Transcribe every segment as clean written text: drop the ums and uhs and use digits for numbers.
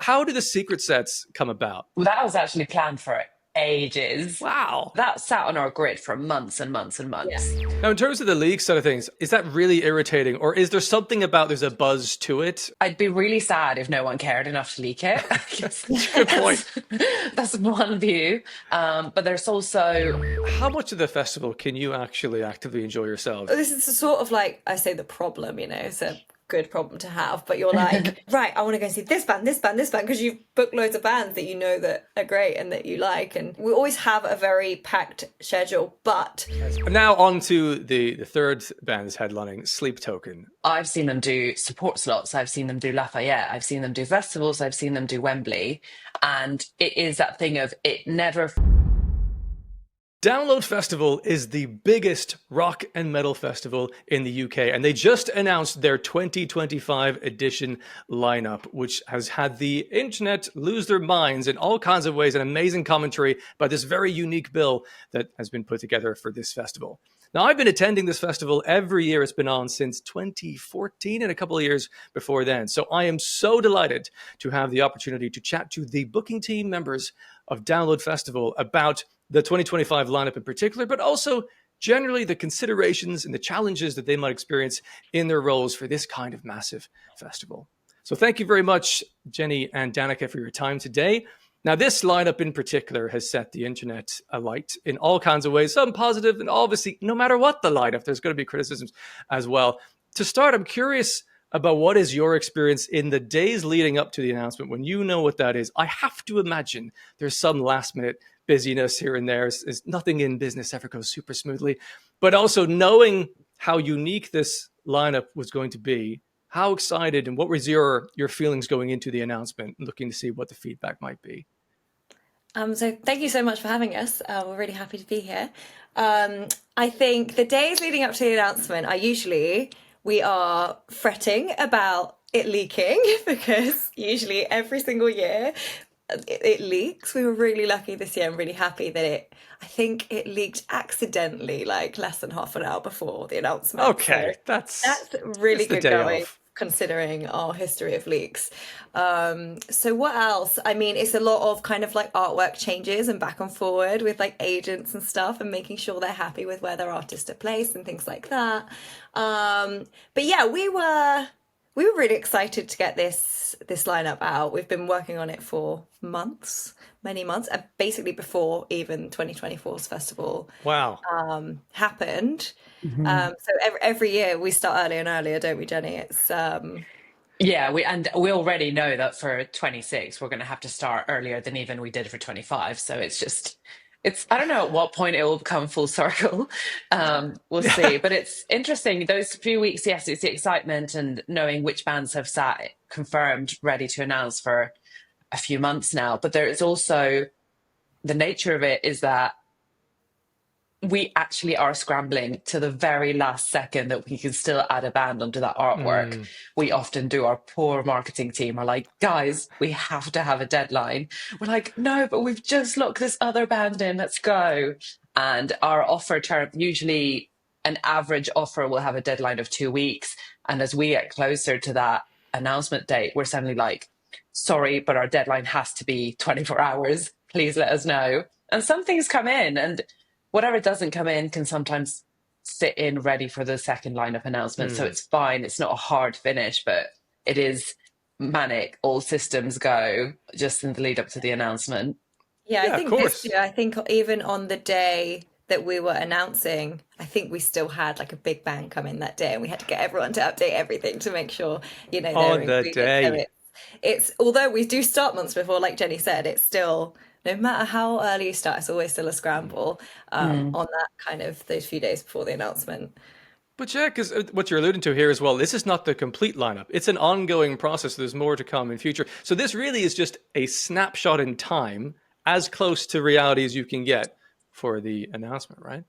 How do the secret sets come about? Well, that was actually planned for ages. Wow. That sat on our grid for months and months and Yeah. months. Now, in terms of the league side of things, is that really irritating, or is there something about there's a buzz to it? I'd be really sad if no one cared enough to leak it. I guess Good point. that's one view. But there's also, How much of the festival can you actually actively enjoy yourselves? This is sort of like, I say, the problem, it's a good problem to have, but you're like, right, I want to go see this band, this band, this band, because you've booked loads of bands that you know that are great and that you like, and we always have a very packed schedule. But Now on to the third band that's headlining, Sleep Token. I've seen them do support slots, I've seen them do Lafayette, I've seen them do festivals, I've seen them do Wembley. And it is that thing of it never. Download Festival is the biggest rock and metal festival in the UK, and they just announced their 2025 edition lineup, which has had the internet lose their minds in all kinds of ways, an amazing commentary about this very unique bill that has been put together for this festival. Now, I've been attending this festival every year it's been on since 2014 and a couple of years before then. So I am so delighted to have the opportunity to chat to the booking team members of Download Festival about the 2025 lineup in particular, but also generally the considerations and the challenges that they might experience in their roles for this kind of massive festival. So thank you very much, Jenny and Dannika, for your time today. Now, this lineup in particular has set the internet alight in all kinds of ways, some positive, and obviously, no matter what the lineup, there's going to be criticisms as well. To start, I'm curious about what is your experience in the days leading up to the announcement when you know what that is. I have to imagine there's some last minute busyness here and there. Is nothing in business ever goes super smoothly, but also knowing how unique this lineup was going to be, how excited and what was your feelings going into the announcement, looking to see what the feedback might be? So thank you so much for having us. We're really happy to be here. I think the days leading up to the announcement we are fretting about it leaking because usually every single year it leaks. We were really lucky this year. I'm really happy that I think it leaked accidentally, like less than half an hour before the announcement. Okay, So that's really the good day going, off. considering our history of leaks. So what else? I mean, it's a lot of kind of like artwork changes and back and forward with like agents and stuff and making sure they're happy with where their artists are placed and things like that. But yeah, we were really excited to get this lineup out. We've been working on it for months, many months, basically before even 2024's festival Wow. happened. So every year we start earlier and earlier, don't we, Jenny? It's Yeah, we already know that for 26 we're going to have to start earlier than even we did for 25. So it's I don't know at what point it will come full circle. We'll see. But it's interesting those few weeks. Yes, it's the excitement and knowing which bands have sat confirmed, ready to announce for a few months now. But there is also the nature of it is that we actually are scrambling to the very last second that we can still add a band onto that artwork. We often do. Our poor marketing team are like, guys, we have to have a deadline. We're like, no, but we've just locked this other band in. Let's go. And our offer term, usually an average offer will have a deadline of 2 weeks. And as we get closer to that announcement date, we're suddenly like, sorry, but our deadline has to be 24 hours. Please let us know. And some things come in, and whatever doesn't come in can sometimes sit in ready for the second lineup announcement. So it's fine. It's not a hard finish, but it is manic. All systems go just in the lead up to the announcement. yeah, I Yeah, of think this course. year, I think even on the day that we were announcing, I think we still had like a big bang come in that day, and we had to get everyone to update everything to make sure they were On the included. So day. it's although we do start months before, like Jenny said, it's still no matter how early you start, it's always still a scramble on that kind of those few days before the announcement. But yeah, because what you're alluding to here as well, this is not the complete lineup. It's an ongoing process. There's more to come in future. So this really is just a snapshot in time, as close to reality as you can get for the announcement, right?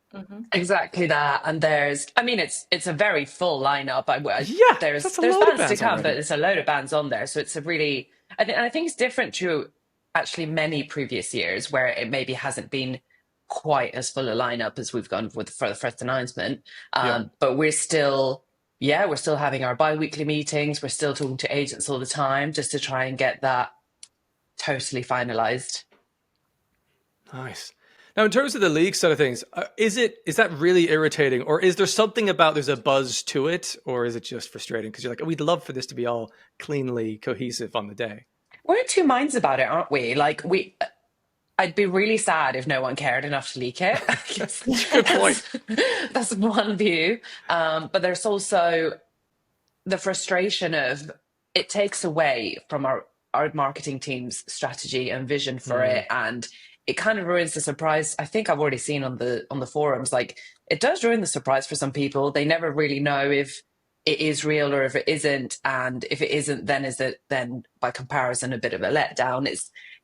Exactly that. And it's a very full lineup. Yeah, There's that's a there's load of bands to bands come, but already. it's a load of bands on there. So it's a really, and I think it's different to actually many previous years where it maybe hasn't been quite as full a lineup as we've gone with for the first announcement. Yeah. But we're still having our bi-weekly meetings. We're still talking to agents all the time just to try and get that totally finalized. Nice. Now, in terms of the league side of things, is that really irritating, or is there something about there's a buzz to it, or is it just frustrating because you're like, oh, we'd love for this to be all cleanly cohesive on the day? We're in two minds about it, aren't we? Like I'd be really sad if no one cared enough to leak it. I guess Good point. that's one view. But there's also the frustration of it takes away from our marketing team's strategy and vision for it, and it kind of ruins the surprise. I think I've already seen on the forums, like it does ruin the surprise for some people. They never really know if it is real or if it isn't, and if it isn't, then is it then by comparison a bit of a letdown?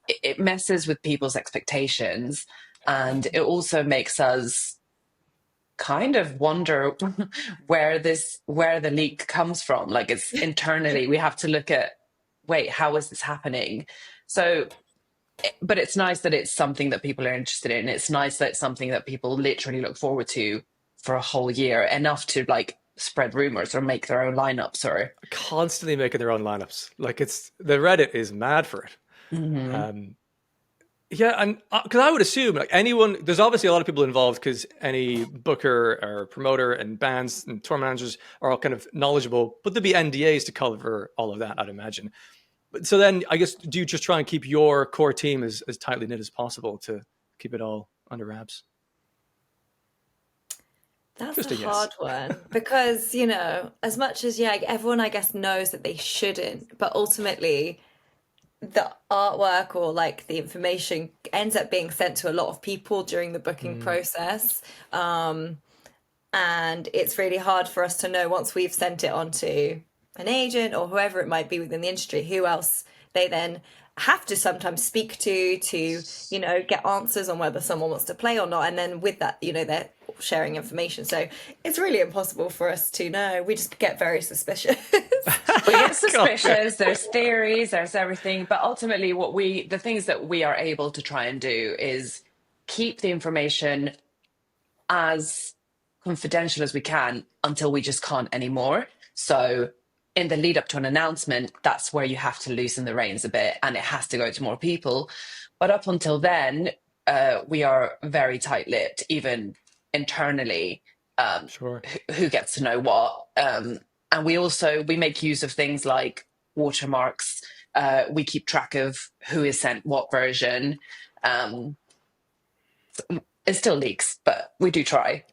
It messes with people's expectations, and it also makes us kind of wonder where the leak comes from. Like, it's internally, we have to look at, wait, how is this happening? So, but it's nice that it's something that people are interested in. It's nice that it's something that people literally look forward to for a whole year, enough to like spread rumors or make their own lineups, or Constantly making their own lineups. Like, it's the Reddit is mad for it. Yeah, and because I would assume like anyone, there's obviously a lot of people involved because any booker or promoter and bands and tour managers are all kind of knowledgeable, but there'd be NDAs to cover all of that, I'd imagine. But so then I guess, do you just try and keep your core team as tightly knit as possible to keep it all under wraps? That's Just a a yes. hard one because, as much as, yeah, everyone, I guess, knows that they shouldn't, but ultimately the artwork or like the information ends up being sent to a lot of people during the booking process. And it's really hard for us to know once we've sent it on to an agent or whoever it might be within the industry, who else they then have to sometimes speak to get answers on whether someone wants to play or not. And then with that, they're sharing information. So it's really impossible for us to know. We just get very suspicious. We get suspicious, there's theories, there's everything. But ultimately the things that we are able to try and do is keep the information as confidential as we can until we just can't anymore. So in the lead up to an announcement, that's where you have to loosen the reins a bit, and it has to go to more people. But up until then, we are very tight-lipped, even internally. Sure. Who gets to know what? And we make use of things like watermarks. We keep track of who is sent what version. It still leaks, but we do try.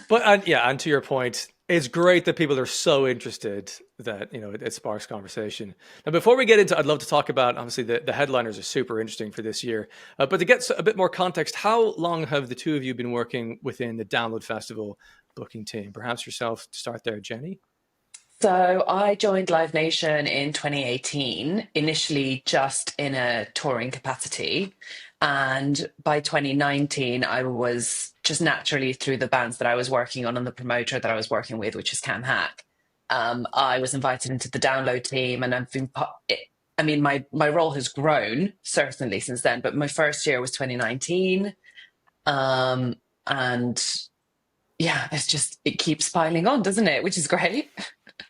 But and to your point, it's great that people are so interested that it sparks conversation. Now, before we get into, I'd love to talk about obviously the headliners are super interesting for this year. But to get a bit more context, how long have the two of you been working within the Download Festival booking team? Perhaps yourself to start there, Jenny. So I joined Live Nation in 2018, initially just in a touring capacity. And by 2019, I was just naturally, through the bands that I was working on and the promoter that I was working with, which is Cam Hack, I was invited into the Download team, and I've been, my role has grown certainly since then, but my first year was 2019. And yeah, it keeps piling on, doesn't it? Which is great.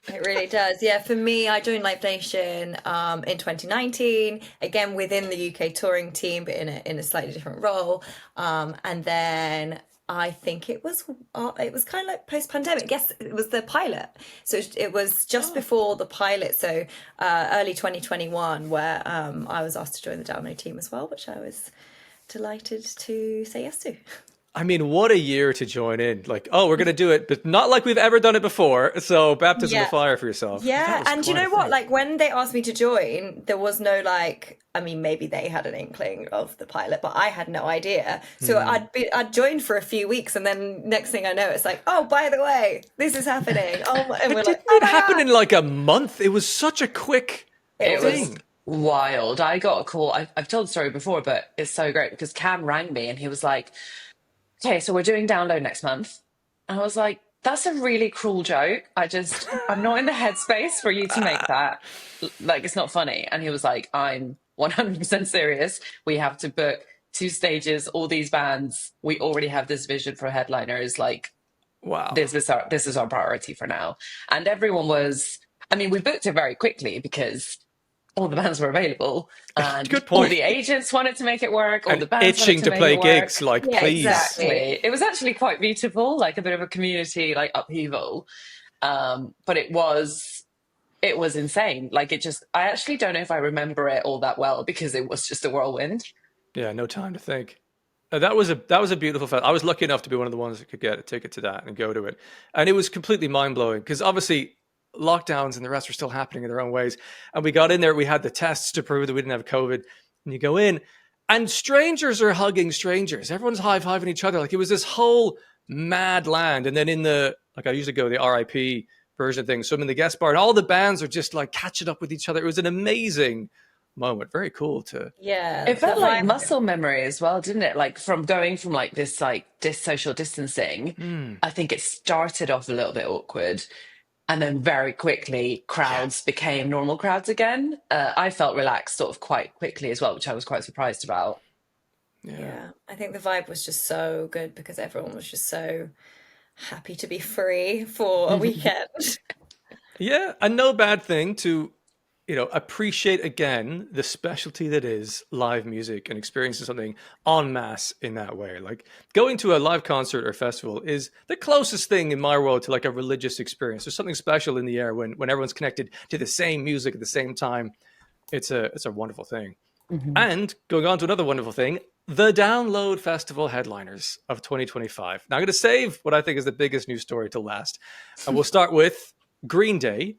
It really does. Yeah, for me, I joined Live Nation in 2019, again within the UK touring team, but in a slightly different role. And then I think it was kind of like post-pandemic. Yes, it was the pilot. So it was just before the pilot, so early 2021, where I was asked to join the Download team as well, which I was delighted to say yes to. I mean, what a year to join in. Like, oh, we're going to do it, but not like we've ever done it before. So baptism of fire for yourself. Yeah. And you know what? Like, when they asked me to join, there was no maybe they had an inkling of the pilot, but I had no idea. So I'd joined for a few weeks, and then next thing I know, it's like, oh, by the way, this is happening. Oh, and we're like, it happened in like a month. It was such a quick thing. Was wild. I got a call. I've told the story before, but it's so great because Cam rang me and he was like, okay, so we're doing Download next month. And I was like, that's a really cruel joke. I'm not in the headspace for you to make that. Like, it's not funny. And he was like, I'm 100% serious. We have to book 2 stages, all these bands. We already have this vision for headliners. Like, wow, this is our priority for now. And everyone was, we booked it very quickly because all the bands were available, and Good all point. the agents wanted to make it work, all And the bands wanted itching to to make play it work. gigs, like, Yeah, please. exactly. Exactly. It was actually quite beautiful, like a bit of a community like upheaval. But it was insane. Like it just I actually don't know if I remember it all that well because it was just a whirlwind. Yeah, no time to think. That was a beautiful fest. I was lucky enough to be one of the ones that could get a ticket to that and go to it, and it was completely mind blowing because obviously lockdowns and the rest were still happening in their own ways. And we got in there, we had the tests to prove that we didn't have COVID, and you go in, and strangers are hugging strangers. Everyone's high fiving each other. Like it was this whole mad land. And then in the like, I usually go the RIP version thing, so I'm in the guest bar, and all the bands are just like catching up with each other. It was an amazing moment. Very cool to. Yeah, It the felt like vibe. muscle memory as well, didn't it? Like from going from like this social distancing, Hmm. I think it started off a little bit awkward. And then very quickly, Yeah. crowds became normal crowds again. I felt relaxed sort of quite quickly as well, which I was quite surprised about. Yeah. Yeah, I think the vibe was just so good because everyone was just so happy to be free for a weekend. Yeah, and no bad thing to, appreciate again the specialty that is live music and experiencing something en masse in that way. Like going to a live concert or festival is the closest thing in my world to like a religious experience. There's something special in the air when everyone's connected to the same music at the same time. It's a wonderful thing. Mhm. And going on to another wonderful thing, the Download Festival headliners of 2025. Now I'm going to save what I think is the biggest news story to last. And we'll start with Green Day.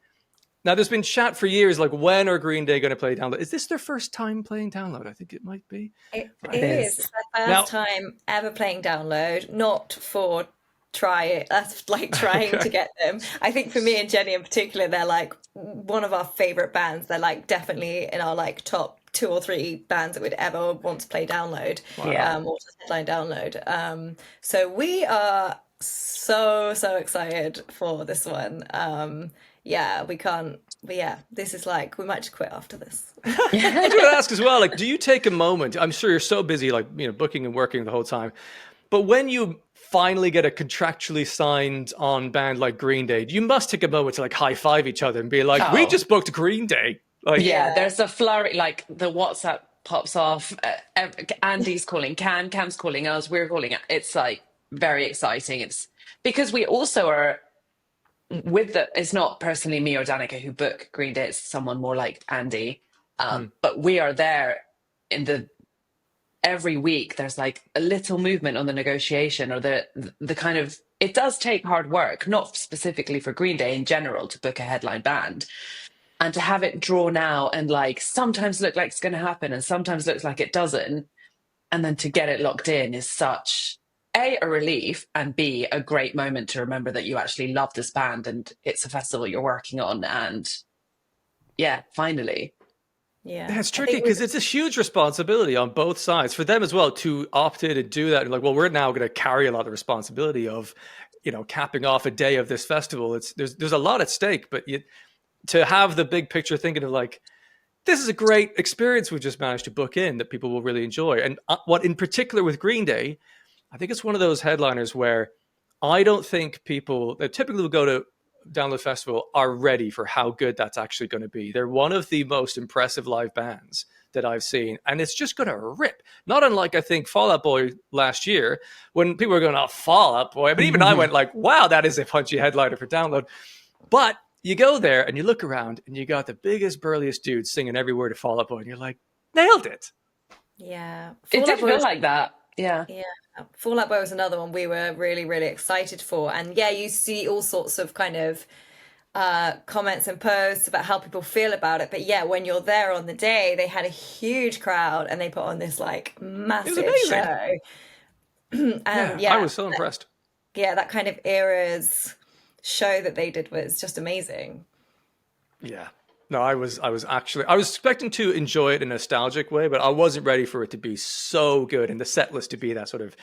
Now, there's been chat for years, like, when are Green Day going to play Download? Is this their first time playing Download? I think it might be. It It is. is. It's their Now, first time ever playing Download, not for try it. That's like trying to okay. get them. I think for me and Jenny in particular, they're like one of our favorite bands. They're like definitely in our like top two or three bands that would ever want to play Download, Yeah. or to headline Download. So we are so excited for this one. Yeah, we can't. But yeah, this is like we might just quit after this. I was going to ask as well, like, do you take a moment? I'm sure you're so busy, like, booking and working the whole time. But when you finally get a contractually signed on band like Green Day, you must take a moment to like high five each other and be like, we Oh, just booked Green Day. Like, yeah. Yeah, There's a flurry, like the WhatsApp pops off. Andy's calling Cam's calling us, we're calling. It's like very exciting. It's because we also are it's not personally me or Danica who book Green Day, it's someone more like Andy. hmm, But we are there in the every week there's like a little movement on the negotiation or the kind of it does take hard work, not specifically for Green Day in general to book a headline band and to have it drawn out and like sometimes look like it's going to happen and sometimes looks like it doesn't, and then to get it locked in is such a relief, and b a great moment to remember that you actually love this band and it's a festival you're working on. And yeah, finally. yeah. it's I tricky think we because it's a huge responsibility on both sides for them as well to opt in and do that. And like, well, we're now going to carry a lot of the responsibility of, capping off a day of this festival. There's a lot at stake, but to have the big picture thinking of like, this is a great experience we just managed to book in that people will really enjoy. And what in particular with Green Day, I think it's one of those headliners where I don't think people that typically would go to Download Festival are ready for how good that's actually going to be. They're one of the most impressive live bands that I've seen, and it's just going to rip. Not unlike, I think, Fall Out Boy last year when people were going, oh, Fall Out Boy. But even I went like, wow, that is a punchy headliner for Download. But you go there and you look around and you got the biggest, burliest dudes singing every word of Fall Out Boy, and you're like, nailed it. yeah. It Fall Out did Boy feel was like that. Yeah. yeah. Fall Out Boy was another one we were really excited for. And yeah, you see all sorts of kind of comments and posts about how people feel about it. But yeah, when you're there on the day, they had a huge crowd and they put on this like It was massive amazing. show. And Yeah, I yeah, was so impressed. yeah, that kind of era's show that they did was just amazing. Yeah. No, I was expecting to enjoy it in a nostalgic way, but I wasn't ready for it to be so good and the set list to be that sort of,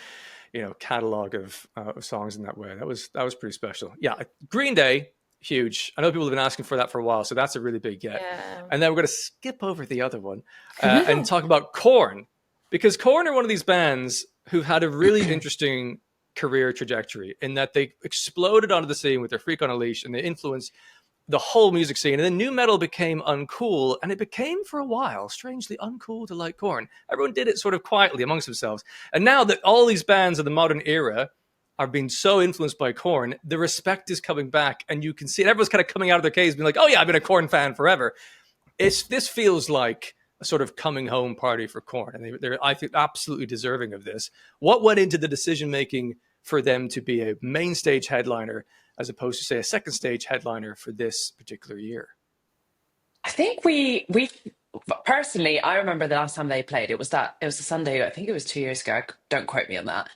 catalog of songs in that way. That was pretty special. Yeah, Green Day, huge. I know people have been asking for that for a while, so that's a really big get. Yeah. And then we're going to skip over the other one and talk about Korn, because Korn are one of these bands who've had a really interesting career trajectory in that they exploded onto the scene with their Freak on a Leash and they influenced the whole music scene. And then new metal became uncool, and it became for a while strangely uncool to like Korn. Everyone did it sort of quietly amongst themselves. And now that all these bands of the modern era are being so influenced by Korn, the respect is coming back, and you can see it. Everyone's kind of coming out of their caves being like, oh yeah, I've been a Korn fan forever. This feels like a sort of coming home party for Korn, and they're I think absolutely deserving of this. What went into the decision making for them to be a main stage headliner as opposed to, say, a second stage headliner for this particular year? I think we personally, I remember the last time they played. It was a Sunday. I think it was 2 years ago. Don't quote me on that.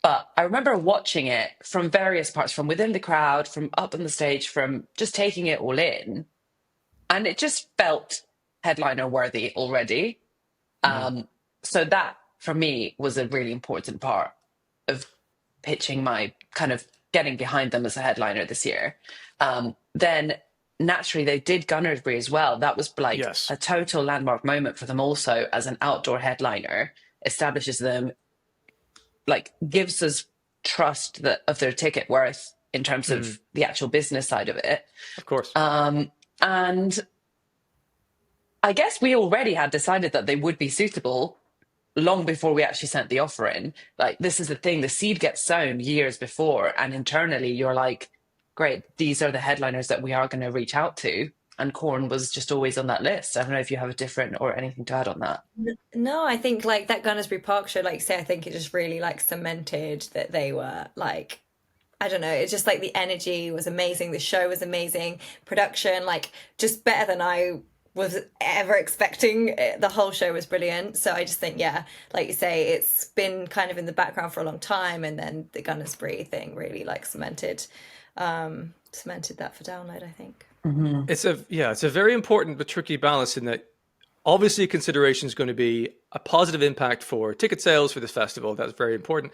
But I remember watching it from various parts, from within the crowd, from up on the stage, from just taking it all in, and it just felt headliner worthy already. So that for me was a really important part of pitching my kind of getting behind them as a headliner this year. Then naturally they did Gunnersbury as well. That was like Yes. a total landmark moment for them also as an outdoor headliner, establishes them, like gives us trust that of their ticket worth in terms of the actual business side of it. Of course. And I guess we already had decided that they would be suitable long before we actually sent the offer in. Like, this is the thing, the seed gets sown years before, and internally you're like, great, these are the headliners that we are going to reach out to. And Korn was just always on that list. I don't know if you have a different or anything to add on that. No, I think like that Gunnersbury Park show, like you say, I think it just really like cemented that they were like, I don't know, it's just like the energy was amazing, the show was amazing, production like just better than I was ever expecting. The whole show was brilliant. So I just think, yeah, like you say, it's been kind of in the background for a long time, and then the Gunnersbury thing really like cemented that for Download, I think. It's a very important but tricky balance in that obviously consideration is going to be a positive impact for ticket sales for this festival. That's very important.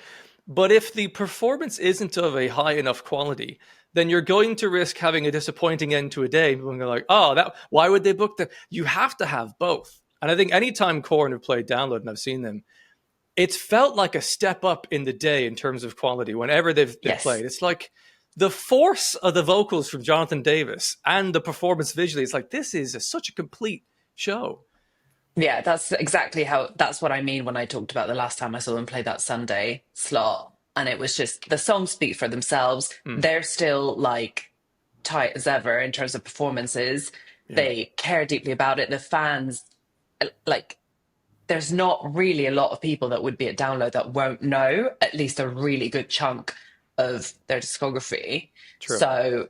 But if the performance isn't of a high enough quality, then you're going to risk having a disappointing end to a day. People are like, oh, why would they book that? You have to have both. And I think anytime Korn have played Download, and I've seen them, it's felt like a step up in the day in terms of quality whenever they've Yes. played. It's like the force of the vocals from Jonathan Davis and the performance visually. It's like, this is such a complete show. Yeah, that's what I mean when I talked about the last time I saw them play that Sunday slot. And it was just, the songs speak for themselves. They're still like tight as ever in terms of performances. Yeah. They care deeply about it. The fans, like, there's not really a lot of people that would be at Download that won't know at least a really good chunk of their discography. True. So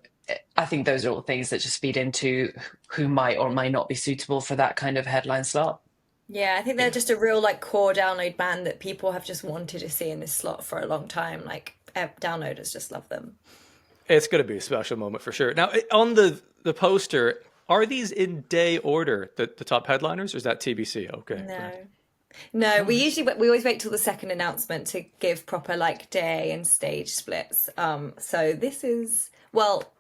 I think those are all things that just feed into who might or might not be suitable for that kind of headline slot. Yeah, I think they're just a real like core Download band that people have just wanted to see in this slot for a long time. Like Downloaders just love them. It's going to be a special moment for sure. Now, on the poster, are these in day order, the top headliners, or is that TBC? Okay. No, we always wait till the second announcement to give proper like day and stage splits. So this is well,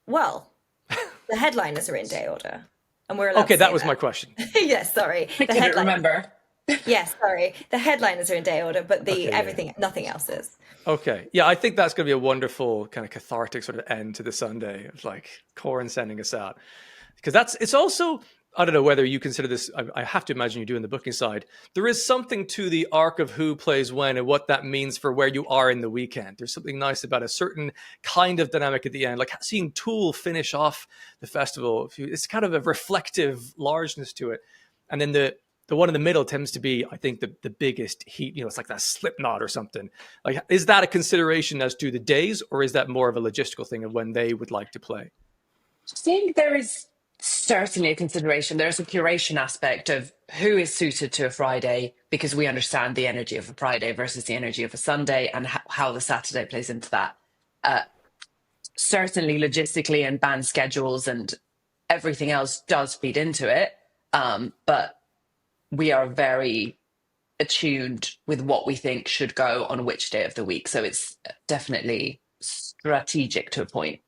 the headliners are in day order, and we're allowed Okay, to that say was my question. Yes, sorry. I couldn't remember. Yes, sorry. The headliners are in day order, but nothing else is. Okay. Yeah, I think that's going to be a wonderful kind of cathartic sort of end to the Sunday of like Korn sending us out. Because it's also, I don't know whether you consider this, I have to imagine you do in the booking side. There is something to the arc of who plays when and what that means for where you are in the weekend. There's something nice about a certain kind of dynamic at the end, like seeing Tool finish off the festival. It's kind of a reflective largeness to it. And then the one in the middle tends to be, I think, the biggest heat. It's like that Slipknot or something. Like, is that a consideration as to the days, or is that more of a logistical thing of when they would like to play? I think there is certainly a consideration. There's a curation aspect of who is suited to a Friday, because we understand the energy of a Friday versus the energy of a Sunday, and how the Saturday plays into that. Certainly logistically, and band schedules and everything else does feed into it. But we are very attuned with what we think should go on which day of the week. So it's definitely strategic to a point.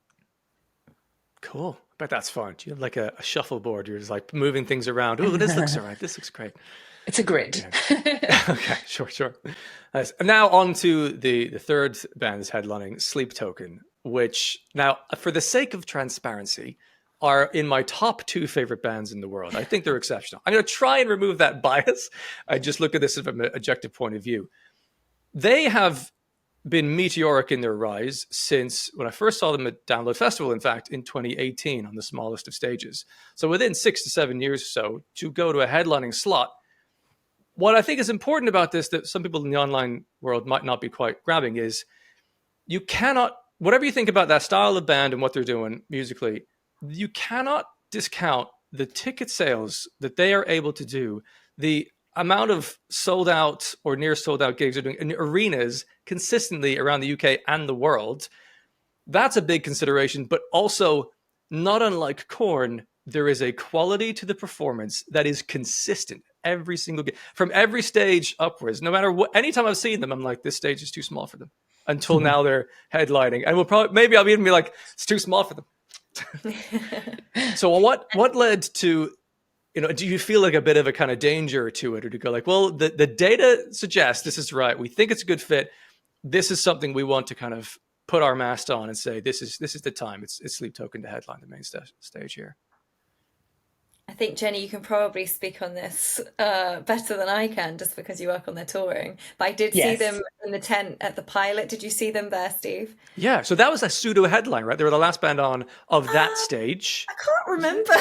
Cool. I bet that's fun. Do you have like a shuffleboard? You're just like moving things around. Oh, this looks all right. This looks great. It's a grid. Yeah. Okay, sure. Nice. And now on to the third band that's headlining, Sleep Token, which now, for the sake of transparency, are in my top 2 favorite bands in the world. I think they're exceptional. I'm going to try and remove that bias. I just look at this from an objective point of view. They have been meteoric in their rise since when I first saw them at Download Festival, in fact, in 2018 on the smallest of stages. So within 6 to 7 years or so, to go to a headlining slot. What I think is important about this that some people in the online world might not be quite grabbing is you cannot, whatever you think about that style of band and what they're doing musically, you cannot discount the ticket sales that they are able to do, the amount of sold out or near sold out gigs they're doing in arenas consistently around the UK and the world. That's a big consideration, but also, not unlike Korn, there is a quality to the performance that is consistent every single game, from every stage upwards. No matter what, anytime I've seen them, I'm like, this stage is too small for them. Until now, they're headlining, and maybe I'll even be like, it's too small for them. So what led to, do you feel like a bit of a kind of danger to it, or to go like, well, the data suggests this is right. We think it's a good fit. This is something we want to kind of put our mast on and say, this is the time. It's Sleep Token to headline the main stage here. I think, Jenny, you can probably speak on this better than I can, just because you work on their touring. But I did see them in the tent at the Pilot. Did you see them there, Steve? Yeah, so that was a pseudo headline, right? They were the last band on of that stage. I can't remember.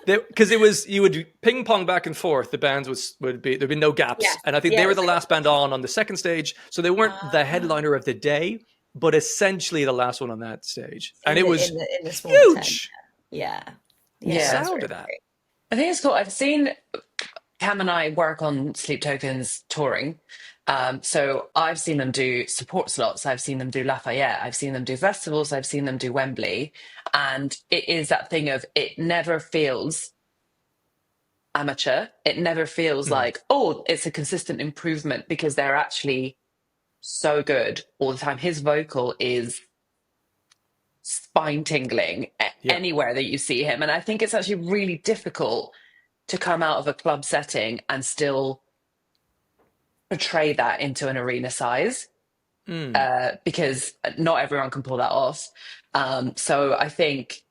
Because it was, you would ping pong back and forth. The bands would be, there'd be no gaps. Yeah. And I think they were the last band on the second stage. So they weren't the headliner of the day, but essentially the last one on that stage. And it was in the huge. Yeah. Sound of that. Great. I think it's cool. I've seen Cam and I work on Sleep Tokens touring. So I've seen them do support slots. I've seen them do Lafayette. I've seen them do festivals. I've seen them do Wembley. And it is that thing of, it never feels amateur. It never feels like, oh, it's a consistent improvement, because they're actually so good all the time. His vocal is spine tingling anywhere that you see him. And I think it's actually really difficult to come out of a club setting and still portray that into an arena size, because not everyone can pull that off. So I think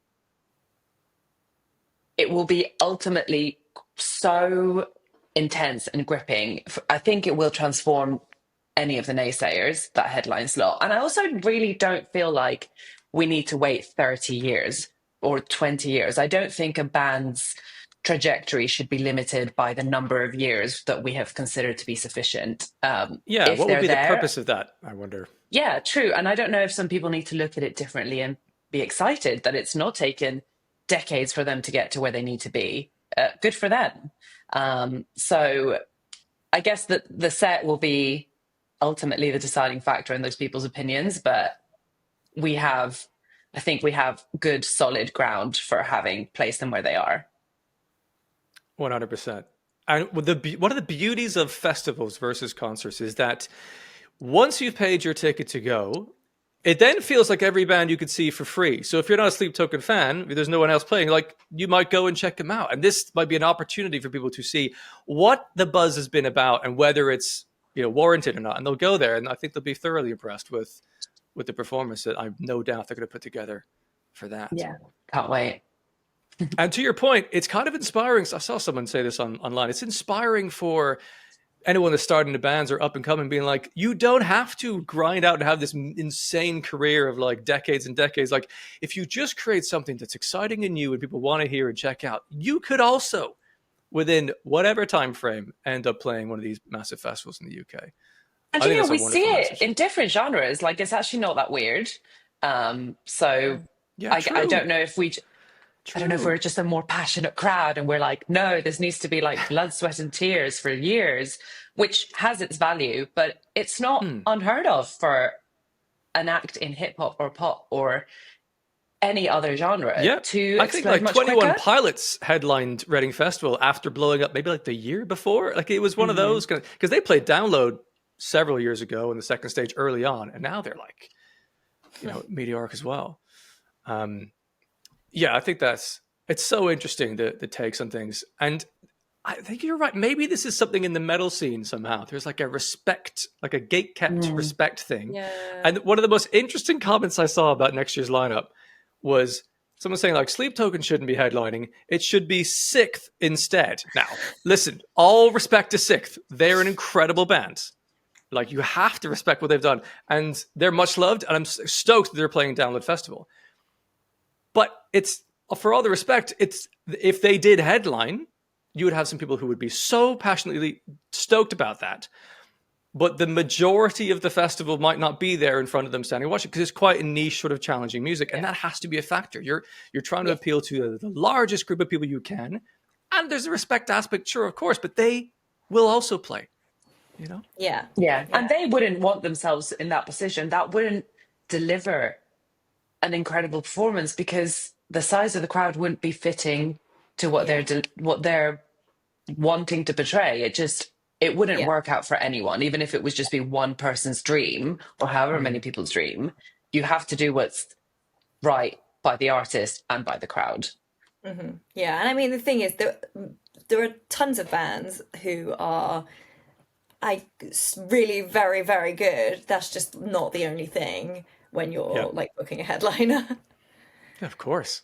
it will be ultimately so intense and gripping. I think it will transform any of the naysayers, that headline slot. And I also really don't feel like we need to wait 30 years or 20 years. I don't think a band's trajectory should be limited by the number of years that we have considered to be sufficient. What would be the purpose of that, I wonder? Yeah, true. And I don't know if some people need to look at it differently and be excited that it's not taken decades for them to get to where they need to be. Good for them. So I guess that the set will be ultimately the deciding factor in those people's opinions, but I think we have good, solid ground for having placed them where they are. 100%. And one of the beauties of festivals versus concerts is that once you've paid your ticket to go, it then feels like every band you could see for free. So if you're not a Sleep Token fan, there's no one else playing, like, you might go and check them out. And this might be an opportunity for people to see what the buzz has been about and whether it's, warranted or not. And they'll go there, and I think they'll be thoroughly impressed with the performance that I've no doubt they're going to put together for that. Yeah, can't wait. And to your point, it's kind of inspiring. I saw someone say this online. It's inspiring for anyone that's starting the bands or up and coming, being like, you don't have to grind out and have this insane career of like decades and decades. Like, if you just create something that's exciting and new and people want to hear and check out, you could also, within whatever time frame, end up playing one of these massive festivals in the UK. And we see it in different genres. Like, it's actually not that weird. I don't know if I don't know if we're just a more passionate crowd and we're like, no, this needs to be like blood, sweat and tears for years, which has its value, but it's not unheard of for an act in hip hop or pop or any other genre to I think like 21 quicker. Pilots headlined Reading Festival after blowing up maybe like the year before. Like, it was one of those, because they played Download several years ago in the second stage early on, and now they're like, meteoric as well. I think it's so interesting, the takes on things. And I think you're right. Maybe this is something in the metal scene somehow. There's like a respect, like a gate-kept respect thing. Yeah. And one of the most interesting comments I saw about next year's lineup was someone's saying like Sleep Token shouldn't be headlining. It should be Sixth instead. Now, listen, all respect to Sixth. They're an incredible band. Like, you have to respect what they've done. And they're much loved. And I'm stoked that they're playing Download Festival. But it's, for all the respect, it's, if they did headline, you would have some people who would be so passionately stoked about that. But the majority of the festival might not be there in front of them standing watching, because it's quite a niche sort of challenging music. And that has to be a factor. You're trying to appeal to the largest group of people you can. And there's a respect aspect, sure, of course, but they will also play. You know? Yeah. And they wouldn't want themselves in that position. That wouldn't deliver an incredible performance, because the size of the crowd wouldn't be fitting to what they're wanting to portray. It wouldn't work out for anyone, even if it was just be one person's dream or however many people's dream. You have to do what's right by the artist and by the crowd. Yeah, and I mean, the thing is, there are tons of bands who are really very, very good. That's just not the only thing when you're like booking a headliner. Yeah, of course.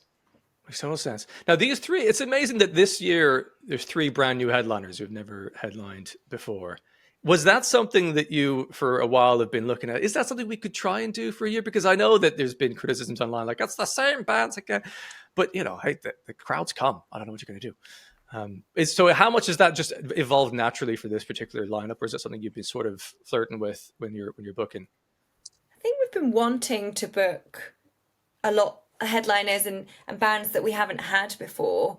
Makes total sense. Now, these three, it's amazing that this year there's three brand new headliners who've never headlined before. Was that something that you, for a while, have been looking at? Is that something we could try and do for a year? Because I know that there's been criticisms online, like, that's the same bands again. But, you know, hey, the crowds come. I don't know what you're going to do. So how much has that just evolved naturally for this particular lineup, or is that something you've been sort of flirting with when you're booking? I think we've been wanting to book a lot of headliners and bands that we haven't had before,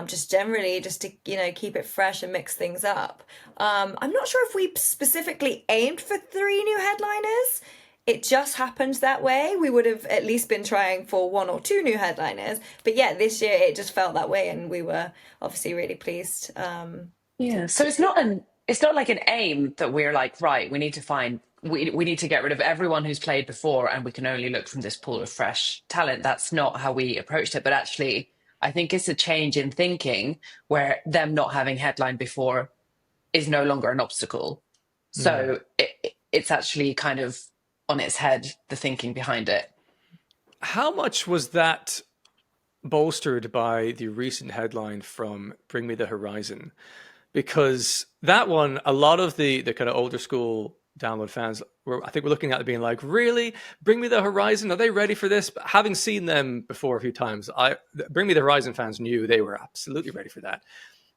just generally, just to, you know, keep it fresh and mix things up. I'm not sure if we specifically aimed for 3 new headliners. It just happened that way. We would have at least been trying for 1 or 2 new headliners. But yeah, this year it just felt that way, and we were obviously really pleased. So it's not like an aim that we're like, right, we need to get rid of everyone who's played before and we can only look from this pool of fresh talent. That's not how we approached it. But actually, I think it's a change in thinking where them not having headline before is no longer an obstacle. So it's actually kind of on its head, the thinking behind it. How much was that bolstered by the recent headline from Bring Me the Horizon? Because that one, a lot of the kind of older school Download fans were looking at it being like, really? Bring Me the Horizon? Are they ready for this? But having seen them before a few times, Bring Me the Horizon fans knew they were absolutely ready for that.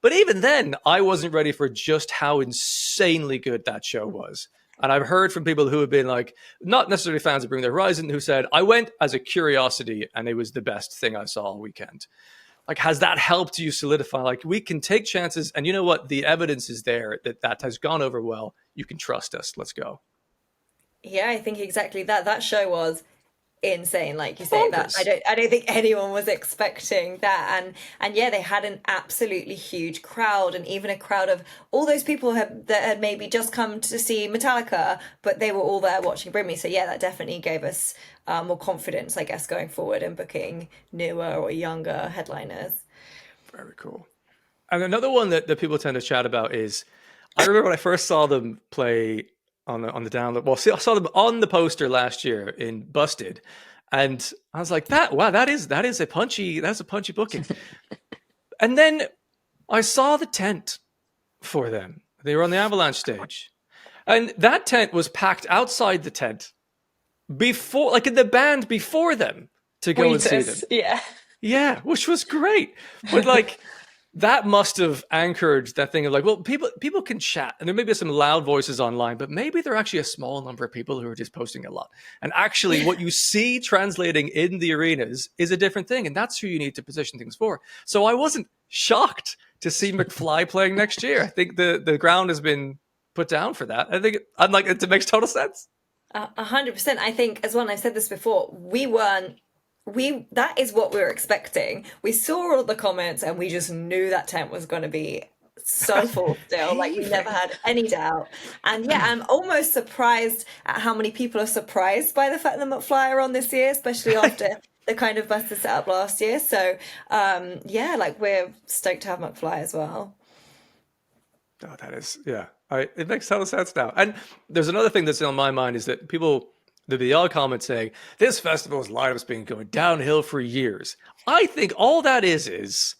But even then, I wasn't ready for just how insanely good that show was. And I've heard from people who have been like, not necessarily fans of Bring Me the Horizon, who said, I went as a curiosity and it was the best thing I saw all weekend. Like, has that helped you solidify, like, we can take chances, and you know what? The evidence is there that has gone over well. You can trust us. Let's go. Yeah, I think exactly that. That show was insane, like you say. That I don't think anyone was expecting that, and yeah, they had an absolutely huge crowd, and even a crowd of all those people that had maybe just come to see Metallica, but they were all there watching Bring Me. So yeah, that definitely gave us more confidence, I guess, going forward and booking newer or younger headliners. Very cool. And another one that people tend to chat about is, I remember when I first saw them play on the Download. Well, I saw them on the poster last year in Busted, and I was like, that's a punchy booking. And then I saw the tent for them. They were on the Avalanche stage, and that tent was packed outside the tent before, like in the band before them, to go and see them. Yeah, which was great. But like, that must have anchored that thing of like, well, people can chat, and there may be some loud voices online, but maybe they're actually a small number of people who are just posting a lot. And actually, what you see translating in the arenas is a different thing, and that's who you need to position things for. So I wasn't shocked to see McFly playing next year. I think the ground has been put down for that. I think it makes total sense. 100%. I think as well, and I've said this before, that is what we were expecting. We saw all the comments and we just knew that tent was going to be so full still. Like, we never had any doubt. And yeah, I'm almost surprised at how many people are surprised by the fact that McFly are on this year, especially after the kind of busted setup last year. So yeah, like, we're stoked to have McFly as well. Oh, that is, yeah. It makes total sense now. And there's another thing that's on my mind is that there'll be the odd comment saying, this festival's lineup's been going downhill for years. I think all that is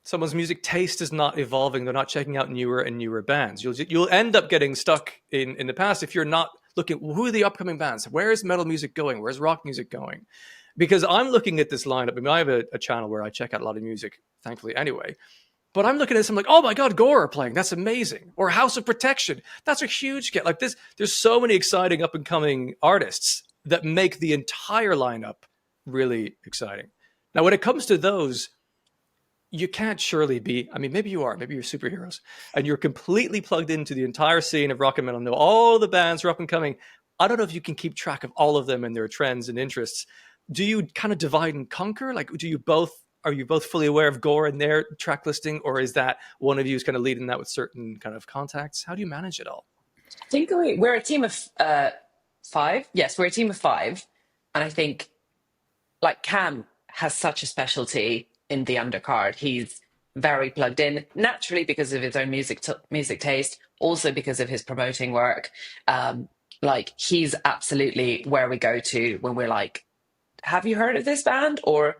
someone's music taste is not evolving. They're not checking out newer and newer bands. You'll end up getting stuck in the past if you're not looking at who are the upcoming bands. Where is metal music going? Where's rock music going? Because I'm looking at this lineup. I mean, I have a channel where I check out a lot of music, thankfully, anyway. But I'm looking at this, I'm like, oh my God, Gore are playing. That's amazing. Or House of Protection. That's a huge get. Like this, there's so many exciting up and coming artists that make the entire lineup really exciting. Now, when it comes to those, you can't surely be, I mean, maybe you are, maybe you're superheroes and you're completely plugged into the entire scene of rock and metal, know all the bands are up and coming. I don't know if you can keep track of all of them and their trends and interests. Do you kind of divide and conquer? Like, are you both fully aware of Gore and their track listing, or is that one of you is kind of leading that with certain kind of contacts? How do you manage it all? I think we're a team of 5. Yes, we're a team of 5. And I think like Cam has such a specialty in the undercard. He's very plugged in, naturally because of his own music taste, also because of his promoting work. Like he's absolutely where we go to when we're like, have you heard of this band? Or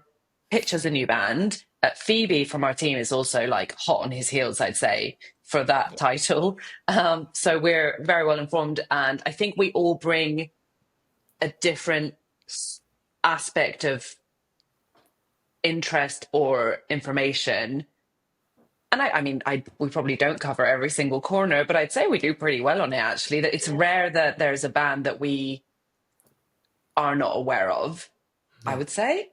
pitch us a new band. Phoebe from our team is also like hot on his heels, I'd say, for that title. So we're very well informed. And I think we all bring a different aspect of interest or information. And I mean, we probably don't cover every single corner, but I'd say we do pretty well on it, actually. That it's rare that there's a band that we are not aware of, I would say.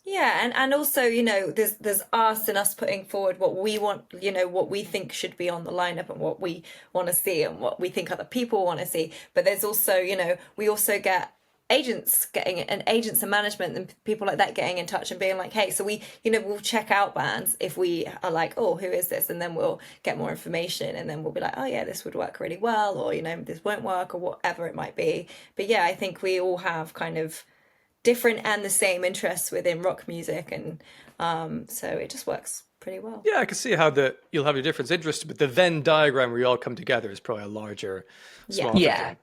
Yeah, and also, you know, there's us and us putting forward what we want, you know, what we think should be on the lineup and what we want to see and what we think other people want to see. But there's also, you know, we also get agents and management and people like that getting in touch and being like, hey, so we, you know, we'll check out bands if we are like, oh, who is this? And then we'll get more information and then we'll be like, oh yeah, this would work really well, or, you know, this won't work, or whatever it might be. But yeah, I think we all have kind of different and the same interests within rock music, and so it just works pretty well. Yeah, I can see how you'll have your different interests, but the Venn diagram where you all come together is probably a larger, smaller thing.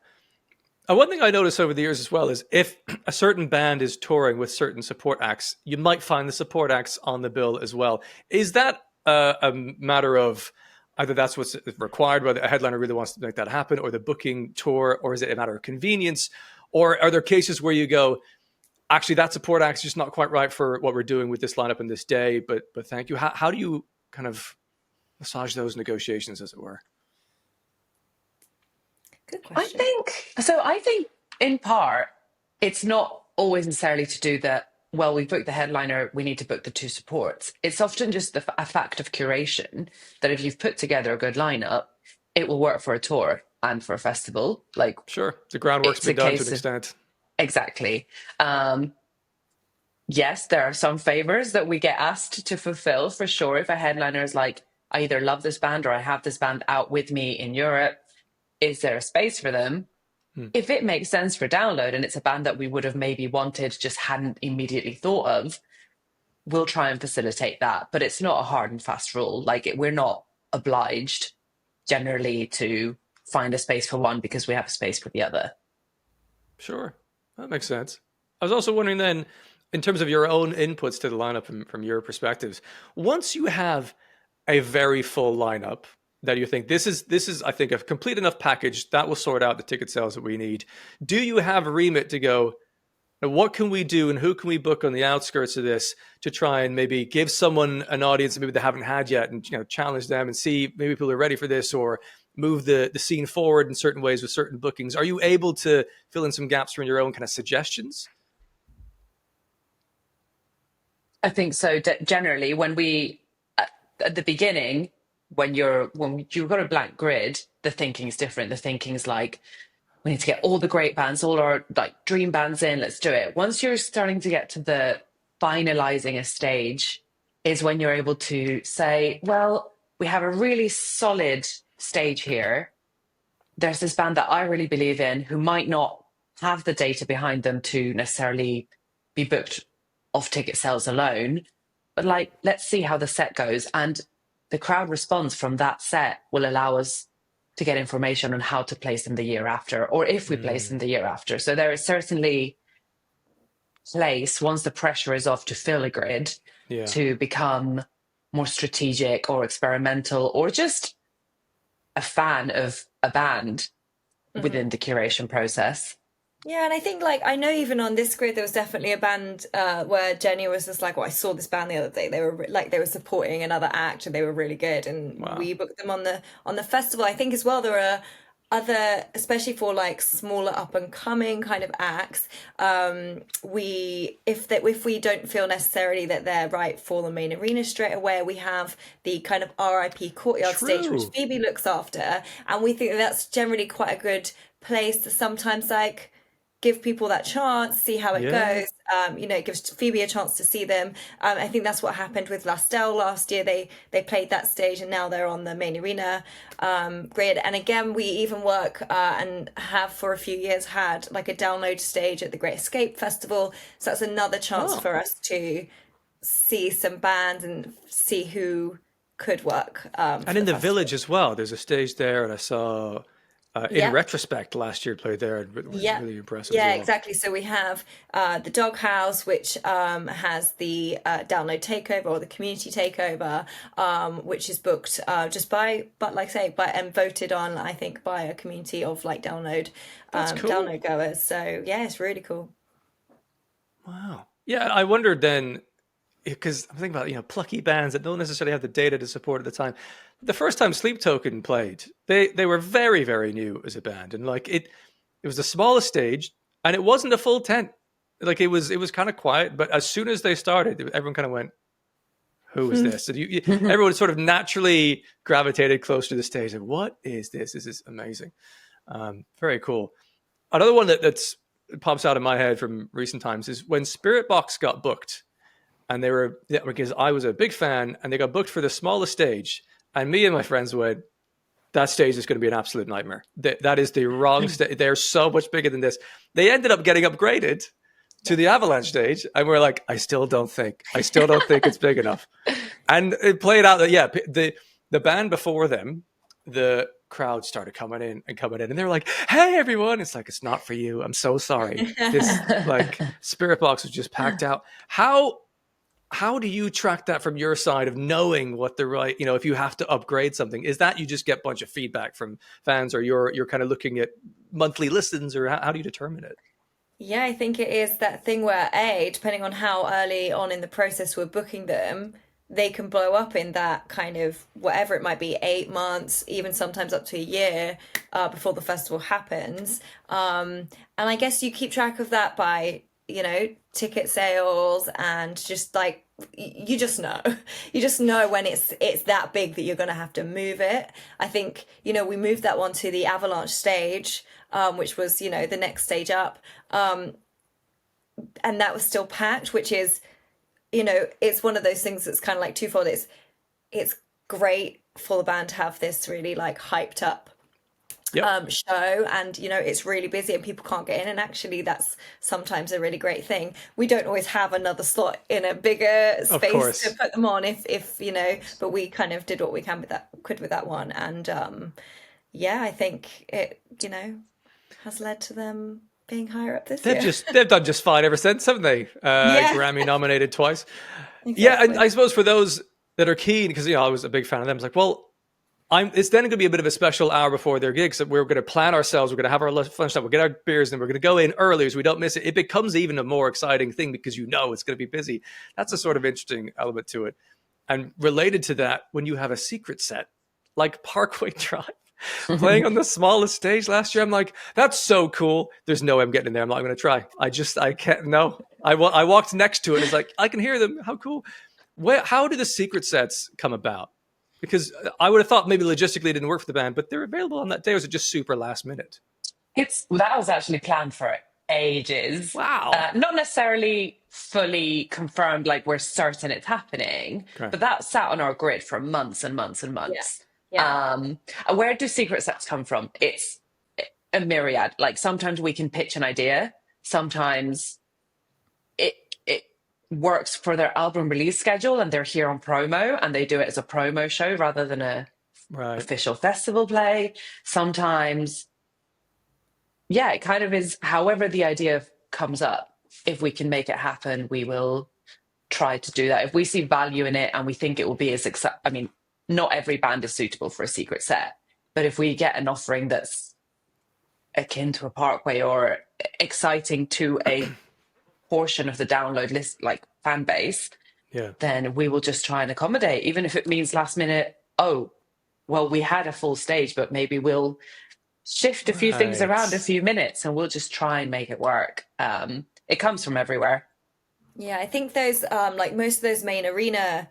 One thing I noticed over the years as well is if a certain band is touring with certain support acts, you might find the support acts on the bill as well. Is that a matter of either that's what's required, whether a headliner really wants to make that happen, or the booking tour, or is it a matter of convenience? Or are there cases where you go, actually, that support act is just not quite right for what we're doing with this lineup in this day, but thank you. How do you kind of massage those negotiations, as it were? Good question. I think in part, it's not always necessarily to do that, well, we've booked the headliner, we need to book the 2 supports. It's often just a fact of curation that if you've put together a good lineup, it will work for a tour and for a festival. Like, sure, the groundwork's been done to an extent. Exactly. Yes, there are some favors that we get asked to fulfill for sure. If a headliner is like, I either love this band or I have this band out with me in Europe, is there a space for them? If it makes sense for download and it's a band that we would have maybe wanted, just hadn't immediately thought of, we'll try and facilitate that. But it's not a hard and fast rule. Like, we're not obliged generally to find a space for one because we have a space for the other. Sure. That makes sense. I was also wondering then, in terms of your own inputs to the lineup from your perspectives, once you have a very full lineup that you think this is, I think, a complete enough package that will sort out the ticket sales that we need, do you have a remit to go, now what can we do and who can we book on the outskirts of this to try and maybe give someone an audience that maybe they haven't had yet, and, you know, challenge them and see maybe people are ready for this, or move the scene forward in certain ways with certain bookings? Are you able to fill in some gaps from your own kind of suggestions? I think so. Generally, when we, at the beginning, when you've got a blank grid, the thinking's different. The thinking's like, we need to get all the great bands, all our like dream bands in, let's do it. Once you're starting to get to the finalizing a stage is when you're able to say, well, we have a really solid stage here. There's this band that I really believe in who might not have the data behind them to necessarily be booked off ticket sales alone, but like, let's see how the set goes. And the crowd response from that set will allow us to get information on how to place them the year after, or if we place them the year after. So there is certainly place, once the pressure is off, to fill a grid, Yeah. to become more strategic or experimental, or just a fan of a band within the curation process. Yeah, and I think like I know even on this grid there was definitely a band where Jenny was just like, "Well, I saw this band the other day. They were like they were supporting another act and they were really good." And Wow. we booked them on the festival. I think as well there are other, especially for like smaller up and coming kind of acts. We if we don't feel necessarily that they're right for the main arena straight away, we have the kind of RIP courtyard stage which True. Phoebe looks after, and we think that that's generally quite a good place to sometimes like give people that chance, see how it Yeah. goes. It gives Phoebe a chance to see them. I think that's what happened with Lastel last year. They played that stage and now they're on the main arena grid. And again, we even work and have for a few years had like a download stage at the Great Escape Festival. So that's another chance Oh. for us to see some bands and see who could work. And in the village as well, there's a stage there, and I saw in Yeah. retrospect last year played there, and it was Yeah, really impressive as yeah, well. exactly. So we have the Doghouse, which has the download takeover or the community takeover, which is booked just by, but like I say, by and voted on, I think, by a community of like That's cool. download goers. So yeah, it's really cool. Wow. Yeah, I wondered then, because I'm thinking about, plucky bands that don't necessarily have the data to support at the time. The first time Sleep Token played, they were very, very new as a band, and like it was the smallest stage, and it wasn't a full tent. Like it was kind of quiet, but as soon as they started, everyone kind of went, "Who is this?" And everyone sort of naturally gravitated close to the stage. Like, what is this? This is amazing. Very cool. Another one that's pops out in my head from recent times is when Spirit Box got booked. And because I was a big fan, and they got booked for the smallest stage. And me and my friends went, that stage is going to be an absolute nightmare. That is the wrong stage. They're so much bigger than this. They ended up getting upgraded to the Avalanche stage. And we're like, I still don't think it's big enough. And it played out that, yeah, the band before them, the crowd started coming in, and they're like, "Hey, everyone!" It's like, it's not for you. I'm so sorry. This like Spirit Box was just packed out. How do you track that from your side of knowing what the right, if you have to upgrade something? Is that you just get a bunch of feedback from fans, or you're kind of looking at monthly listens, or how do you determine it? Yeah, I think it is that thing where depending on how early on in the process we're booking them, they can blow up in that kind of whatever it might be, 8 months, even sometimes up to a year before the festival happens. And I guess you keep track of that by, ticket sales and just like you just know. You just know when it's that big that you're going to have to move it. I think, we moved that one to the Avalanche stage, which was, the next stage up. And that was still packed, which is, it's one of those things that's kind of like twofold. It's great for the band to have this really like hyped up Yep. show, and it's really busy and people can't get in, and actually that's sometimes a really great thing. We don't always have another slot in a bigger Of space course. to put them on if but we kind of did what we could with that one, and I think it has led to them being higher up this year. They've done just fine ever since, haven't they? Yeah. Grammy nominated twice. Exactly. Yeah, and I suppose for those that are keen, because I was a big fan of them, it's like, well, it's then going to be a bit of a special hour before their gigs that we're going to plan ourselves. We're going to have our lunch time. We'll get our beers, and we're going to go in early so we don't miss it. It becomes even a more exciting thing because it's going to be busy. That's a sort of interesting element to it. And related to that, when you have a secret set like Parkway Drive playing on the smallest stage last year, I'm like, that's so cool. There's no way I'm getting in there. I'm not going to try. I can't. No. I walked next to it. It's like, I can hear them. How cool. How do the secret sets come about? Because I would have thought maybe logistically it didn't work for the band, but they're available on that day. Or is it just super last minute? That was actually planned for ages. Wow. Not necessarily fully confirmed, like we're certain it's happening, Okay. but that sat on our grid for months and months and months. Yeah. Where do secret sets come from? It's a myriad. Like sometimes we can pitch an idea. Sometimes it works for their album release schedule and they're here on promo and they do it as a promo show rather than a Right. official festival play. Sometimes, yeah, it kind of is however the idea comes up. If we can make it happen, we will try to do that. If we see value in it and we think it will be a success, I mean, not every band is suitable for a secret set, but if we get an offering that's akin to a Parkway or exciting to a portion of the download list, like fan base, Yeah. then we will just try and accommodate, even if it means last minute, oh, well, we had a full stage, but maybe we'll shift a few things around a Right. few minutes and we'll just try and make it work. It comes from everywhere. Yeah, I think those like most of those main arena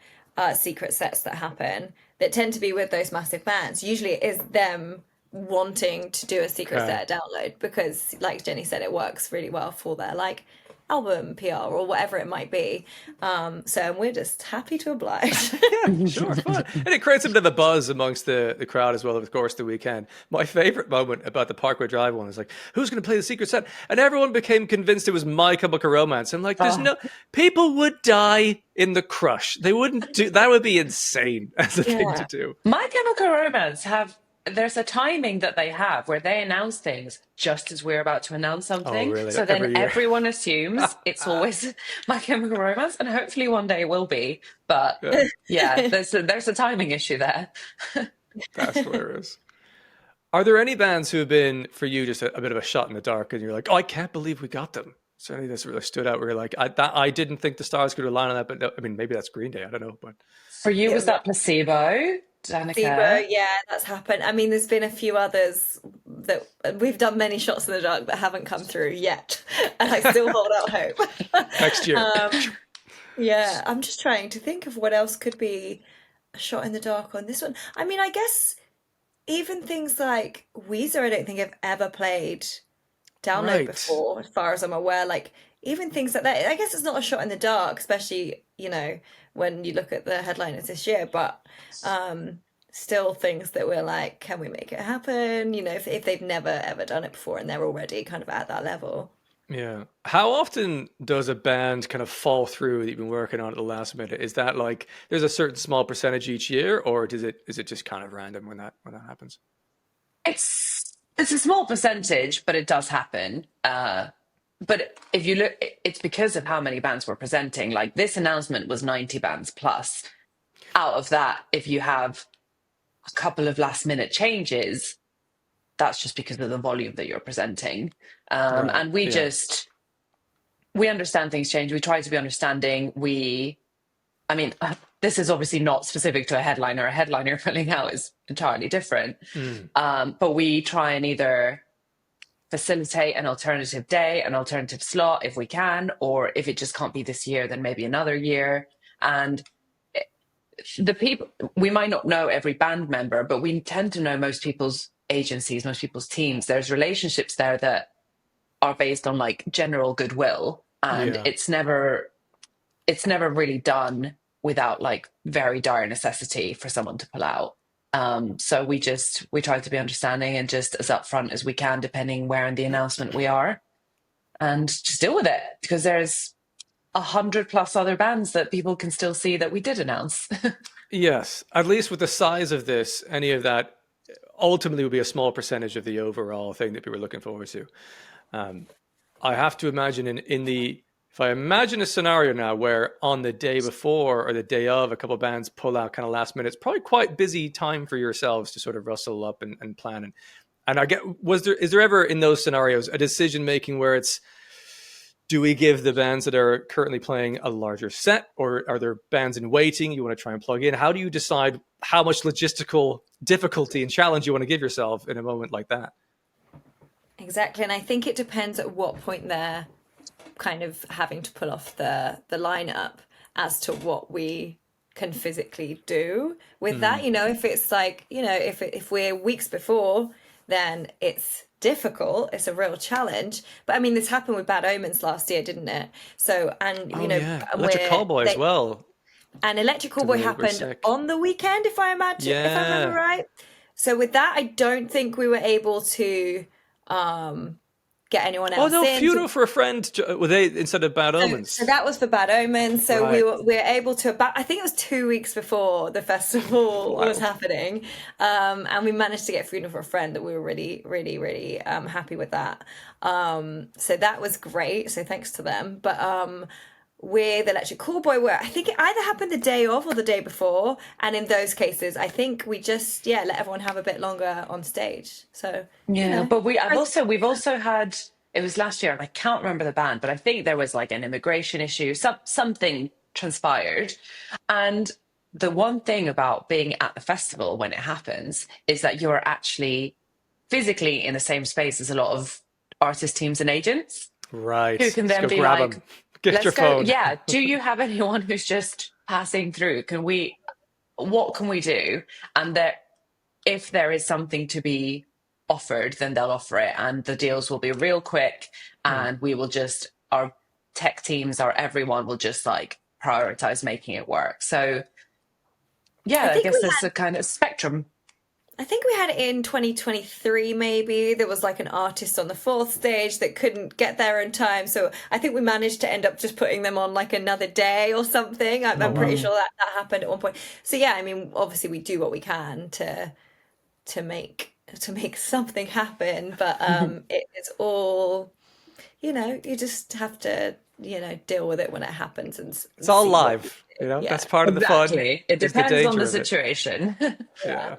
secret sets that happen that tend to be with those massive bands, usually it is them wanting to do a secret Okay. set download because like Jenny said, it works really well for their like album PR or whatever it might be. So we're just happy to oblige. Yeah, sure, fun. And it creates a bit of a buzz amongst the crowd as well, of course, the weekend. My favorite moment about the Parkway Drive one is like, who's going to play the secret set? And everyone became convinced it was My Chemical Romance. I'm like, there's Oh, no, people would die in the crush. They wouldn't do, that would be insane as a thing to Yeah. do. My Chemical Romance there's a timing that they have where they announce things just as we're about to announce Oh, something. really? So then Every year. everyone assumes it's always My Chemical Romance, and hopefully one day it will be. But Yeah, yeah, there's a timing issue there. that's hilarious. Are there any bands who have been, for you, just a bit of a shot in the dark and you're like, oh, I can't believe we got them? Is there any that's really stood out where you're like, I didn't think the stars could rely on that, but I mean, maybe that's Green Day. I don't know, but For you, was Yeah, that Placebo, Placebo, Danica? yeah, that's happened. I mean, there's been a few others that we've done many shots in the dark that haven't come through yet, and I still hold out hope. next year. Yeah, I'm just trying to think of what else could be a shot in the dark on this one. I mean, I guess even things like Weezer, I don't think I've ever played download Right. before, as far as I'm aware. Like even things like that, I guess it's not a shot in the dark, especially, when you look at the headliners this year, but still things that we're like, can we make it happen? If they've never ever done it before and they're already kind of at that level. Yeah. How often does a band kind of fall through that you've been working on at the last minute? Is that like there's a certain small percentage each year, or is it just kind of random when that happens? It's a small percentage, but it does happen. But if you look, it's because of how many bands we're presenting. Like this announcement was 90 bands plus. Out of that, if you have a couple of last minute changes, that's just because of the volume that you're presenting. Right. And Yeah. we understand things change. We try to be understanding. I mean, this is obviously not specific to a headliner. A headliner filling out is entirely different. Mm. But we try and either facilitate an alternative day, an alternative slot if we can, or if it just can't be this year, then maybe another year. And the people, we might not know every band member, but we tend to know most people's agencies, most people's teams. There's relationships there that are based on like general goodwill, and Yeah. it's never really done without like very dire necessity for someone to pull out. So we try to be understanding and just as upfront as we can, depending where in the announcement we are, and just deal with it because there's 100 plus other bands that people can still see that we did announce. Yes. At least with the size of this, any of that ultimately would be a small percentage of the overall thing that we were looking forward to. Um, I have to imagine if I imagine a scenario now where on the day before or the day of a couple of bands pull out kind of last minute, it's probably quite busy time for yourselves to sort of rustle up and plan. And is there ever in those scenarios a decision making where it's, do we give the bands that are currently playing a larger set, or are there bands in waiting you want to try and plug in? How do you decide how much logistical difficulty and challenge you want to give yourself in a moment like that? Exactly, and I think it depends at what point they're kind of having to pull off the lineup as to what we can physically do with that. Mm. If it's like, if we're weeks before, then it's difficult. It's a real challenge. But I mean, this happened with Bad Omens last year, didn't it? So, and Oh yeah, and Electric Callboy as well. Electrical Boy They were happened sick. on the weekend, if I remember Yeah. right. So with that, I don't think we were able to get anyone Oh else no, in. funeral for a friend. Were they instead of Bad So Omens? that was for Bad Omens. So Right. we were able to about, I think it was 2 weeks before the festival was Wow. happening, and we managed to get Funeral for a Friend. That we were really, really, really happy with that. So that was great. So thanks to them. But with Electric Callboy, where I think it either happened the day of or the day before, and in those cases, I think we just let everyone have a bit longer on stage. So Yeah, but we've also had, it was last year and I can't remember the band, but I think there was like an immigration issue, something transpired. And the one thing about being at the festival when it happens is that you're actually physically in the same space as a lot of artist teams and agents Right. who can Just then go be grab like, them. Get your let's go. phone. Yeah. Do you have anyone who's just passing through? What can we do? And if there is something to be offered, then they'll offer it, and the deals will be real quick. Hmm. And we will just, our tech teams, our everyone will just like prioritize making it work. So, I yeah, I think guess we there's a kind of spectrum. I think we had it in 2023, maybe. There was like an artist on the fourth stage that couldn't get there in time. So I think we managed to end up just putting them on like another day or something. I'm, Oh I'm pretty wow. sure that happened at one point. So yeah, I mean, obviously we do what we can to make something happen, but it is all, you just have to, deal with it when it happens It's and all see what we live. do. That's Yeah. part of the fun. Exactly. It Is the depends on the danger of it. situation. Yeah. Yeah.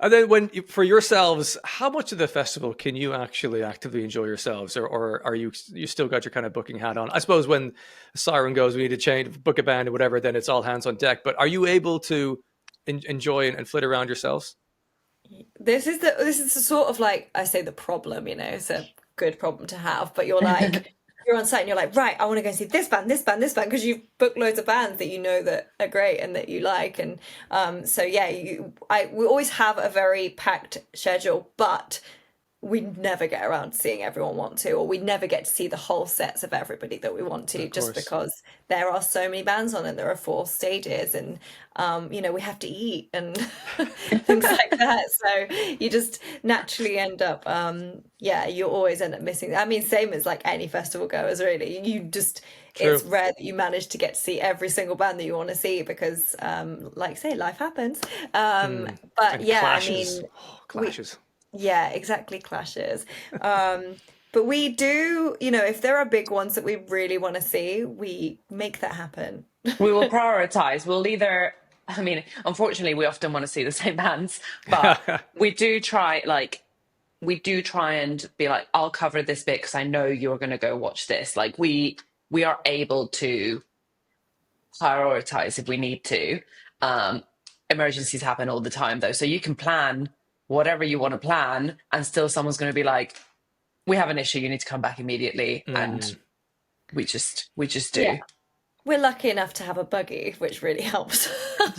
And then for yourselves, how much of the festival can you actually actively enjoy yourselves, or are you still got your kind of booking hat on? I suppose when the siren goes, we need to change, book a band or whatever, then it's all hands on deck. But are you able to enjoy and flit around yourselves? This is the sort of like I say the problem, it's a good problem to have, but you're on site and you're like, right, I want to go and see this band, this band, this band, because you've booked loads of bands that you know that are great and that you like, and so yeah, we always have a very packed schedule, but we never get around to seeing everyone want to, or we never get to see the whole sets of everybody that we want to, Of just course. because there are so many bands on it. There are 4 stages, and we have to eat and things like that. So you just naturally end up, you always end up missing. I mean, same as like any festival goers, really. True. It's rare that you manage to get to see every single band that you want to see because, like say, life happens. But And yeah, I clashes. mean, Oh, we clashes. yeah, exactly, clashes. But we do, if there are big ones that we really want to see, we make that happen. We will prioritize. We'll either, I mean, unfortunately, we often want to see the same bands, but we do try, like, we do try and be like, I'll cover this bit because I know you're going to go watch this. Like, we are able to prioritize if we need to. Um, Emergencies happen all the time, though. So you can plan whatever you want to plan, and still someone's going to be like, we have an issue, you need to come back immediately. And we just Yeah, do. we're lucky enough to have a buggy, which really helps.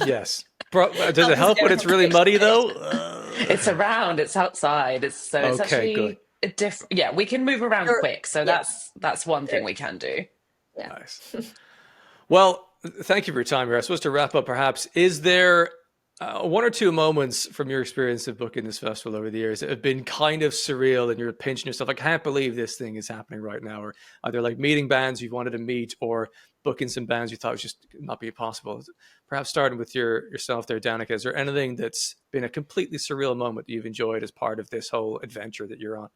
Yes. Does it Helps us help get when it's from really stage to muddy stage. though? It's around, it's outside. It's Okay, good. actually a different. Yeah, we can move around quick, so Yeah, that's one thing we can do. yeah. Nice. Well, thank you for your time here. I suppose to wrap up, perhaps, is there one or two moments from your experience of booking this festival over the years that have been kind of surreal and you're pinching yourself, like, I can't believe this thing is happening right now? Or are there like meeting bands you've wanted to meet, or booking some bands you thought was just not be possible? Perhaps starting with yourself there, Danica, is there anything that's been a completely surreal moment that you've enjoyed as part of this whole adventure that you're on?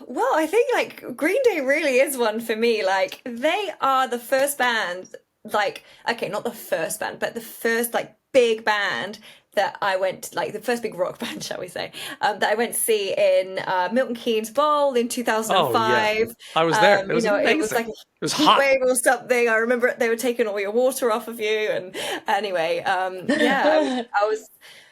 Well, I think like Green Day really is one for me. Like they are the first band, like okay, not the first band, but the first like big band that I went like the first big rock band, shall we say, that I went to see in Milton Keynes Bowl in Oh yeah, 2005. I was there. It was It was amazing. like It a was heat hot. wave or something. I remember they were taking all your water off of you, and anyway, yeah, I was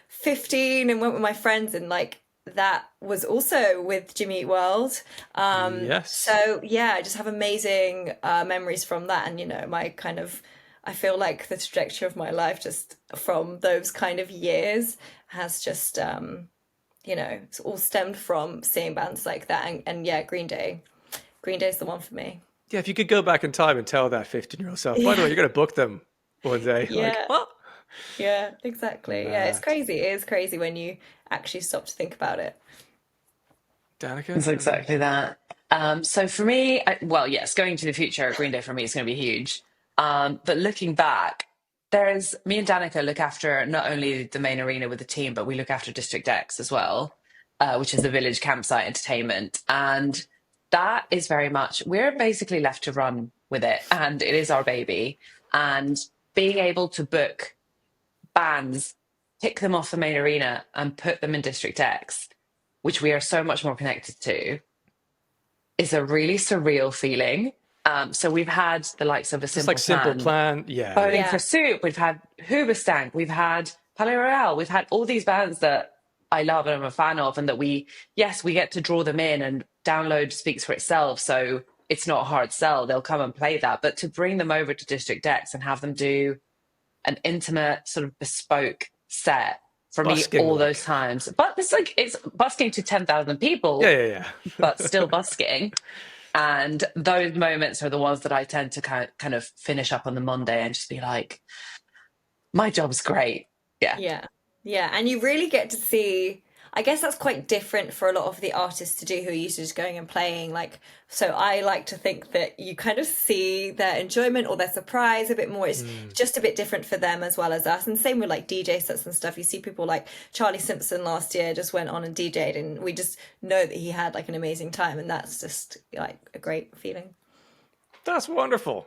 15 and went with my friends, and like that was also with Jimmy Eat World. Yes. So yeah, I just have amazing memories from that, and my kind of, I feel like the trajectory of my life just from those kind of years has just it's all stemmed from seeing bands like that, and yeah, Green Day's the one for me. Yeah, if you could go back in time and tell that 15-year-old self, by the way, Yeah, you're going to book them one day. Like, yeah, what? yeah, exactly. Yeah, it's Mad. crazy. It is crazy when you actually stop to think about it. Danica? It's exactly that. So for me, well, yes, going to the future, Green Day for me is going to be huge. But looking back, there's me and Danica look after not only the main arena with the team, but we look after District X as well, which is the village campsite entertainment. And that is very much, we're basically left to run with it, and it is our baby. And being able to book bands, pick them off the main arena and put them in District X, which we are so much more connected to, is a really surreal feeling. So we've had the likes of a Just like Simple Plan. Yeah. Bowling Yeah. for Soup, we've had Hoobastank, we've had Palais Royale, we've had all these bands that I love and I'm a fan of, and that we get to draw them in, and download speaks for itself. So it's not a hard sell. They'll come and play that. But to bring them over to District X and have them do an intimate, sort of bespoke set for Busking, me all like. those times. But it's busking to 10,000 people, Yeah. but still busking. And those moments are the ones that I tend to kind of finish up on the Monday and just be like, my job's great. Yeah. Yeah, and you really get to see, I guess that's quite different for a lot of the artists to do who are used to just going and playing. Like, so I like to think that you kind of see their enjoyment or their surprise a bit more. It's just a bit different for them as well as us. And same with like DJ sets and stuff. You see people like Charlie Simpson last year just went on and DJ'd, and we just know that he had like an amazing time, and that's just like a great feeling. That's wonderful.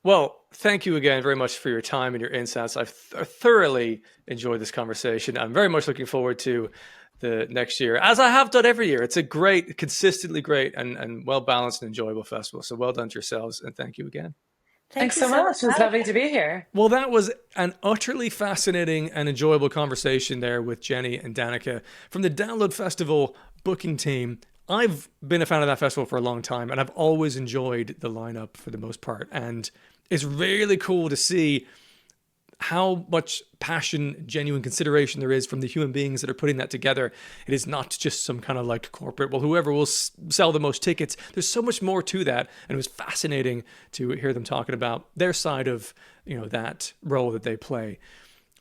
Well, thank you again very much for your time and your insights. I've thoroughly enjoyed this conversation. I'm very much looking forward to the next year, as I have done every year. It's a great, consistently great and well-balanced and enjoyable festival. So well done to yourselves, and thank you again. Thanks so much. It was lovely to be here. Well, that was an utterly fascinating and enjoyable conversation there with Jenny and Danica from the Download Festival booking team. I've been a fan of that festival for a long time, and I've always enjoyed the lineup for the most part. And it's really cool to see how much passion, genuine consideration there is from the human beings that are putting that together. It is not just some kind of like corporate, well, whoever will sell the most tickets. There's so much more to that. And it was fascinating to hear them talking about their side of, that role that they play.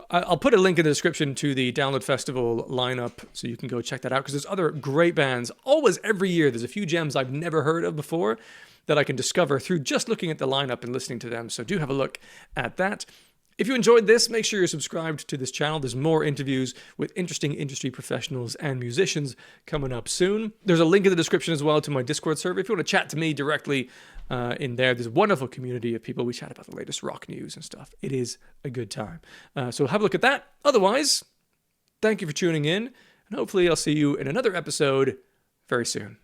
I'll put a link in the description to the Download Festival lineup so you can go check that out, because there's other great bands. Always, every year, there's a few gems I've never heard of before that I can discover through just looking at the lineup and listening to them. So do have a look at that. If you enjoyed this, make sure you're subscribed to this channel. There's more interviews with interesting industry professionals and musicians coming up soon. There's a link in the description as well to my Discord server. If you want to chat to me directly in there, there's a wonderful community of people. We chat about the latest rock news and stuff. It is a good time. So have a look at that. Otherwise, thank you for tuning in, and hopefully I'll see you in another episode very soon.